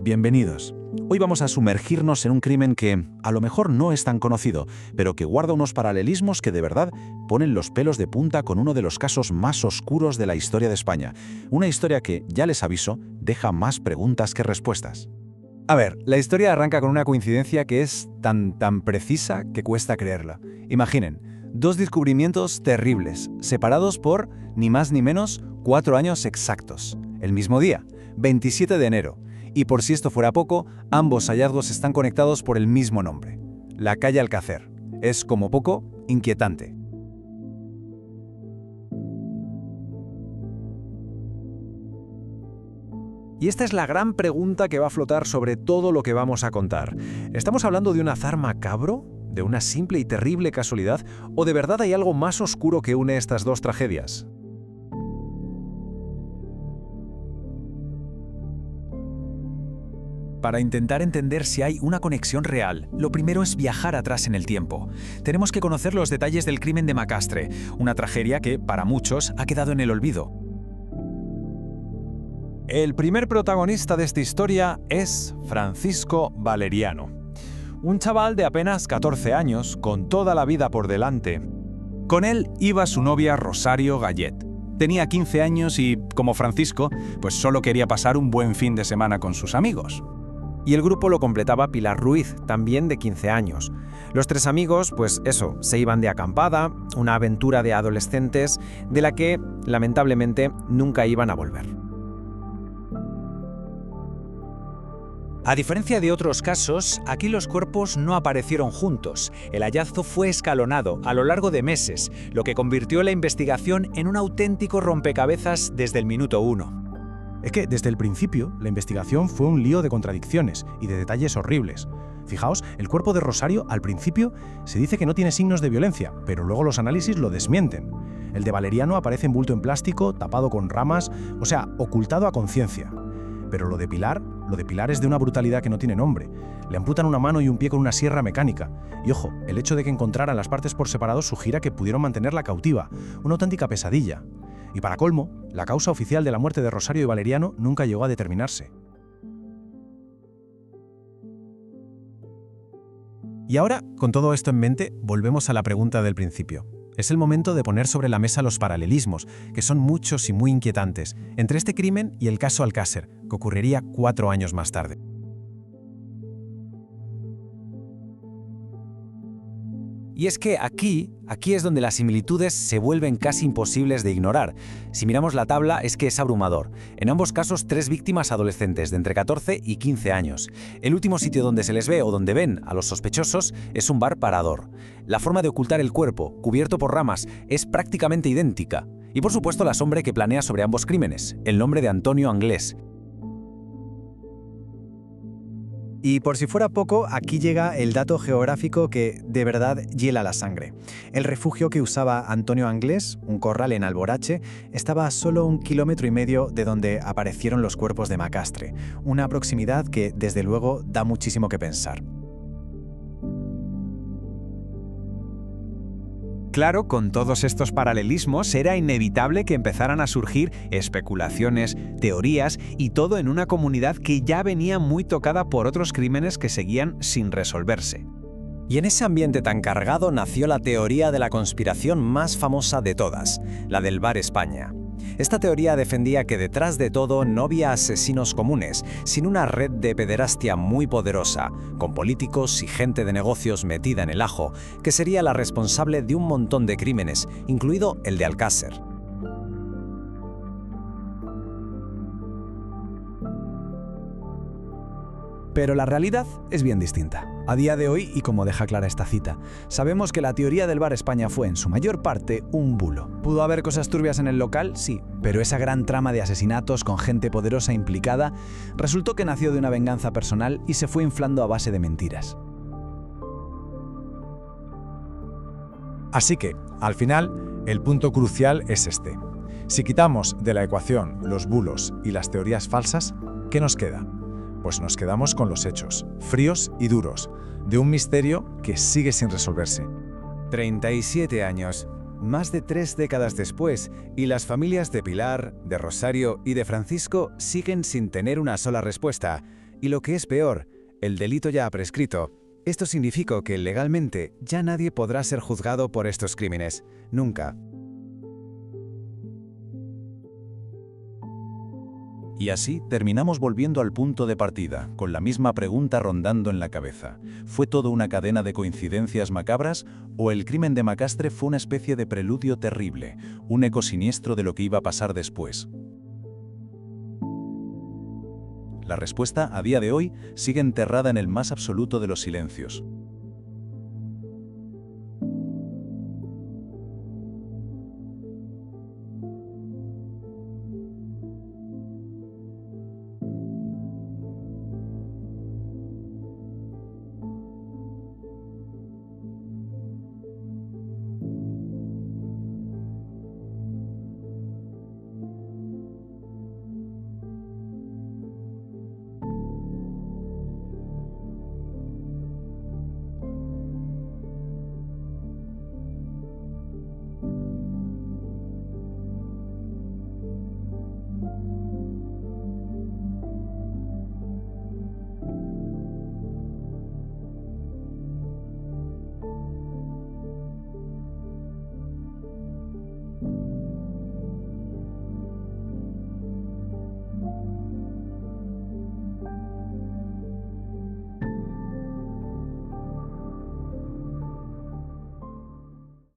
Bienvenidos. Hoy vamos a sumergirnos en un crimen que a lo mejor no es tan conocido, pero que guarda unos paralelismos que de verdad ponen los pelos de punta con uno de los casos más oscuros de la historia de España. Una historia que, ya les aviso, deja más preguntas que respuestas. A ver, la historia arranca con una coincidencia que es tan precisa que cuesta creerla. Imaginen, dos descubrimientos terribles, separados por, ni más ni menos, 4 años exactos. El mismo día, 27 de enero. Y por si esto fuera poco, ambos hallazgos están conectados por el mismo nombre, la calle Alcácer. Es, como poco, inquietante. Y esta es la gran pregunta que va a flotar sobre todo lo que vamos a contar. ¿Estamos hablando de un azar macabro? ¿De una simple y terrible casualidad? ¿O de verdad hay algo más oscuro que une estas dos tragedias? Para intentar entender si hay una conexión real, lo primero es viajar atrás en el tiempo. Tenemos que conocer los detalles del crimen de Macastre, una tragedia que, para muchos, ha quedado en el olvido. El primer protagonista de esta historia es Francisco Valeriano. Un chaval de apenas 14 años, con toda la vida por delante. Con él iba su novia Rosario Gallet. Tenía 15 años y, como Francisco, pues solo quería pasar un buen fin de semana con sus amigos. Y el grupo lo completaba Pilar Ruiz, también de 15 años. Los tres amigos, pues eso, se iban de acampada, una aventura de adolescentes de la que, lamentablemente, nunca iban a volver. A diferencia de otros casos, aquí los cuerpos no aparecieron juntos. El hallazgo fue escalonado a lo largo de meses, lo que convirtió la investigación en un auténtico rompecabezas desde el minuto 1. Es que desde el principio la investigación fue un lío de contradicciones y de detalles horribles. Fijaos, el cuerpo de Rosario al principio se dice que no tiene signos de violencia, pero luego los análisis lo desmienten. El de Valeriano aparece envuelto en plástico, tapado con ramas, o sea, ocultado a conciencia. Pero lo de Pilar es de una brutalidad que no tiene nombre. Le amputan una mano y un pie con una sierra mecánica. Y ojo, el hecho de que encontraran las partes por separado sugiere que pudieron mantenerla cautiva, una auténtica pesadilla. Y para colmo, la causa oficial de la muerte de Rosario y Valeriano nunca llegó a determinarse. Y ahora, con todo esto en mente, volvemos a la pregunta del principio. Es el momento de poner sobre la mesa los paralelismos, que son muchos y muy inquietantes, entre este crimen y el caso Alcácer, que ocurriría 4 años más tarde. Y es que aquí es donde las similitudes se vuelven casi imposibles de ignorar. Si miramos la tabla es que es abrumador. En ambos casos 3 víctimas adolescentes de entre 14 y 15 años. El último sitio donde se les ve o donde ven a los sospechosos es un bar parador. La forma de ocultar el cuerpo, cubierto por ramas, es prácticamente idéntica. Y por supuesto la sombra que planea sobre ambos crímenes, el nombre de Antonio Anglés. Y por si fuera poco, aquí llega el dato geográfico que de verdad hiela la sangre. El refugio que usaba Antonio Anglés, un corral en Alborache, estaba a solo 1,5 kilómetros de donde aparecieron los cuerpos de Macastre, una proximidad que, desde luego, da muchísimo que pensar. Claro, con todos estos paralelismos era inevitable que empezaran a surgir especulaciones, teorías y todo en una comunidad que ya venía muy tocada por otros crímenes que seguían sin resolverse. Y en ese ambiente tan cargado nació la teoría de la conspiración más famosa de todas, la del Bar España. Esta teoría defendía que detrás de todo no había asesinos comunes, sino una red de pederastia muy poderosa, con políticos y gente de negocios metida en el ajo, que sería la responsable de un montón de crímenes, incluido el de Alcácer. Pero la realidad es bien distinta. A día de hoy, y como deja clara esta cita, sabemos que la teoría del Bar España fue en su mayor parte un bulo. ¿Pudo haber cosas turbias en el local? Sí, pero esa gran trama de asesinatos con gente poderosa implicada resultó que nació de una venganza personal y se fue inflando a base de mentiras. Así que, al final, el punto crucial es este. Si quitamos de la ecuación los bulos y las teorías falsas, ¿qué nos queda? Pues nos quedamos con los hechos, fríos y duros, de un misterio que sigue sin resolverse. 37 años, más de 3 décadas después, y las familias de Pilar, de Rosario y de Francisco siguen sin tener una sola respuesta. Y lo que es peor, el delito ya ha prescrito. Esto significa que legalmente ya nadie podrá ser juzgado por estos crímenes. Nunca. Y así terminamos volviendo al punto de partida, con la misma pregunta rondando en la cabeza. ¿Fue todo una cadena de coincidencias macabras o el crimen de Macastre fue una especie de preludio terrible, un eco siniestro de lo que iba a pasar después? La respuesta, a día de hoy, sigue enterrada en el más absoluto de los silencios.